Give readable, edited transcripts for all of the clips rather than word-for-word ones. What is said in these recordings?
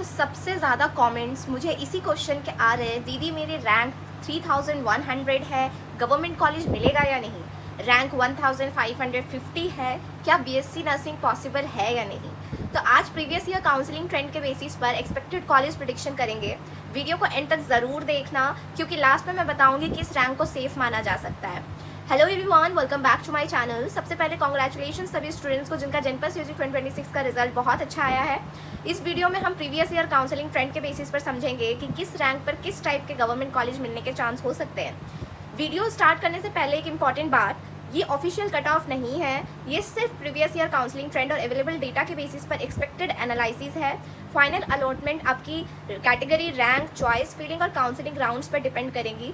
तो सबसे ज़्यादा कमेंट्स मुझे इसी क्वेश्चन के आ रहे हैं, दीदी मेरे रैंक 3100 है, गवर्नमेंट कॉलेज मिलेगा या नहीं? रैंक 1550 है, क्या बीएससी नर्सिंग पॉसिबल है या नहीं? तो आज प्रीवियस ईयर काउंसलिंग ट्रेंड के बेसिस पर एक्सपेक्टेड कॉलेज प्रेडिक्शन करेंगे। वीडियो को एंड तक ज़रूर देखना, क्योंकि लास्ट में मैं बताऊंगी कि इस रैंक को सेफ माना जा सकता है। Hello everyone, welcome back to my channel. सबसे पहले कॉन्ग्रेचुलेशन सभी स्टूडेंट्स को जिनका जनपद यूजी 2026 का रिजल्ट बहुत अच्छा आया है। इस वीडियो में हम प्रीवियस ईयर काउंसलिंग ट्रेंड के बेसिस पर समझेंगे कि किस रैंक पर किस टाइप के गवर्नमेंट कॉलेज मिलने के चांस हो सकते हैं। वीडियो स्टार्ट करने से पहले एक इंपॉर्टेंट बात, ये ऑफिशियल कट ऑफ नहीं है, ये सिर्फ प्रीवियस ईयर काउंसलिंग ट्रेंड और अवेलेबल डेटा के बेसिस पर एक्सपेक्टेड एनालिसिस है। फाइनल अलॉटमेंट आपकी कैटेगरी, रैंक, चॉइस, फीलिंग और काउंसलिंग राउंड्स पर डिपेंड करेंगी।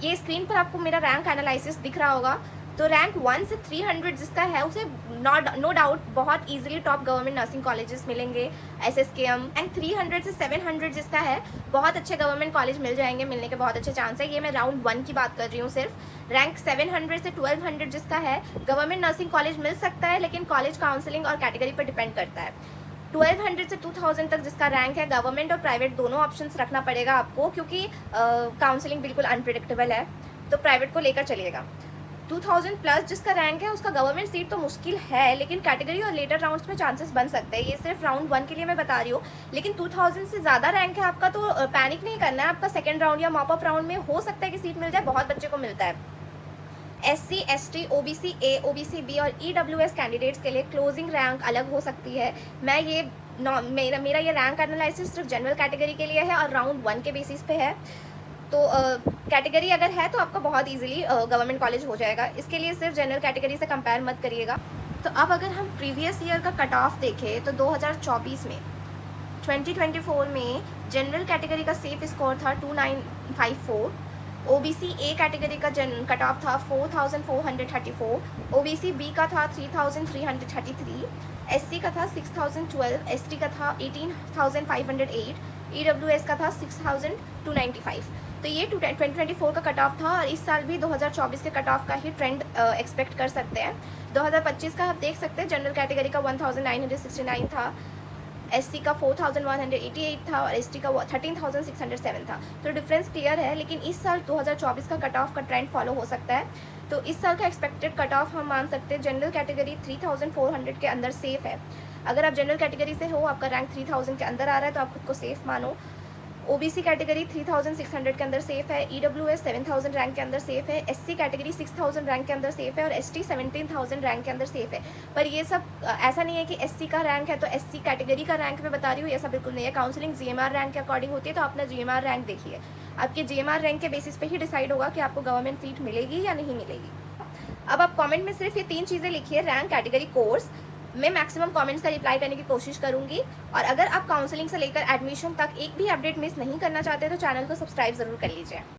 ये स्क्रीन पर आपको मेरा रैंक एनालिसिस दिख रहा होगा। तो रैंक 1 से 300 जिसका है उसे नो डाउट बहुत easily top government nursing colleges मिलेंगे, SSKM। एंड 300 से 700 जिसका है बहुत अच्छे गवर्नमेंट कॉलेज मिल जाएंगे, मिलने के बहुत अच्छे चांस है। ये मैं राउंड 1 की बात कर रही हूँ सिर्फ। रैंक 700 से 1200 जिसका है गवर्नमेंट नर्सिंग कॉलेज मिल सकता है, लेकिन कॉलेज काउंसलिंग और कैटेगरी पर डिपेंड करता है। 1200 से 2000 तक जिसका रैंक है, गवर्नमेंट और प्राइवेट दोनों ऑप्शंस रखना पड़ेगा आपको, क्योंकि काउंसलिंग बिल्कुल अनप्रिडिक्टेबल है, तो प्राइवेट को लेकर चलिएगा। 2000 प्लस जिसका रैंक है उसका गवर्नमेंट सीट तो मुश्किल है, लेकिन कैटेगरी और लेटर राउंड्स में चांसेस बन सकते हैं। ये सिर्फ राउंड 1 के लिए मैं बता रही हूँ, लेकिन 2000 से ज़्यादा रैंक है आपका तो पैनिक नहीं करना है। आपका सेकेंड राउंड या मॉप अप राउंड में हो सकता है कि सीट मिल जाए, बहुत बच्चे को मिलता है। SC, ST, OBC A, OBC B और EWS कैंडिडेट्स के लिए क्लोजिंग रैंक अलग हो सकती है। मेरा ये रैंक एनालिसिस सिर्फ जनरल कैटेगरी के लिए है और राउंड 1 के बेसिस पे है। तो कैटेगरी अगर है तो आपका बहुत इजीली गवर्नमेंट कॉलेज हो जाएगा। इसके लिए सिर्फ जनरल कैटेगरी से कंपेयर मत करिएगा। तो अब अगर हम प्रीवियस ईयर का कट ऑफ देखें तो 2024 में 2024 में जनरल कैटेगरी का सेफ स्कोर था 2954, OBC A कैटेगरी का कट ऑफ था 4434, OBC B का था 3333, SC का था 6012, ST का था 18508, EWS का था 6295। तो ये 2024 का कट ऑफ था और इस साल भी 2024 के कट ऑफ का ही ट्रेंड एक्सपेक्ट कर सकते हैं। 2025 का आप देख सकते हैं, जनरल कैटेगरी का 1969 था, SC का 4188 था और ST का 13607 था। तो डिफरेंस क्लियर है, लेकिन इस साल 2024 का कट ऑफ का ट्रेंड फॉलो हो सकता है। तो इस साल का एक्सपेक्टेड कट ऑफ हम मान सकते हैं जनरल कैटेगरी 3400 के अंदर सेफ है। अगर आप जनरल कैटेगरी से हो, आपका रैंक 3000 के अंदर आ रहा है तो आप खुद को सेफ मानो। OBC कैटेगरी 3600 के अंदर सेफ है, EWS 7000 रैंक के अंदर सेफ है, SC कैटेगरी 6000 रैंक के अंदर सेफ है और ST 17000 रैंक के अंदर सेफ है। पर ये सब ऐसा नहीं है कि SC का रैंक है तो SC कैटेगरी का रैंक मैं बता रही हूँ, ऐसा बिल्कुल नहीं है। काउंसलिंग GMR रैंक के अकॉर्डिंग होती है, तो अपना GMR रैंक देखिए। आपके GMR रैंक के बेसिस पे ही डिसाइड होगा कि आपको गवर्नमेंट सीट मिलेगी या नहीं मिलेगी। अब आप कॉमेंट में सिर्फ ये 3 चीज़ें लिखिए, रैंक, कैटेगरी, कोर्स। मैं मैक्सिमम कमेंट्स का रिप्लाई करने की कोशिश करूंगी। और अगर आप काउंसलिंग से लेकर एडमिशन तक एक भी अपडेट मिस नहीं करना चाहते तो चैनल को सब्सक्राइब ज़रूर कर लीजिए।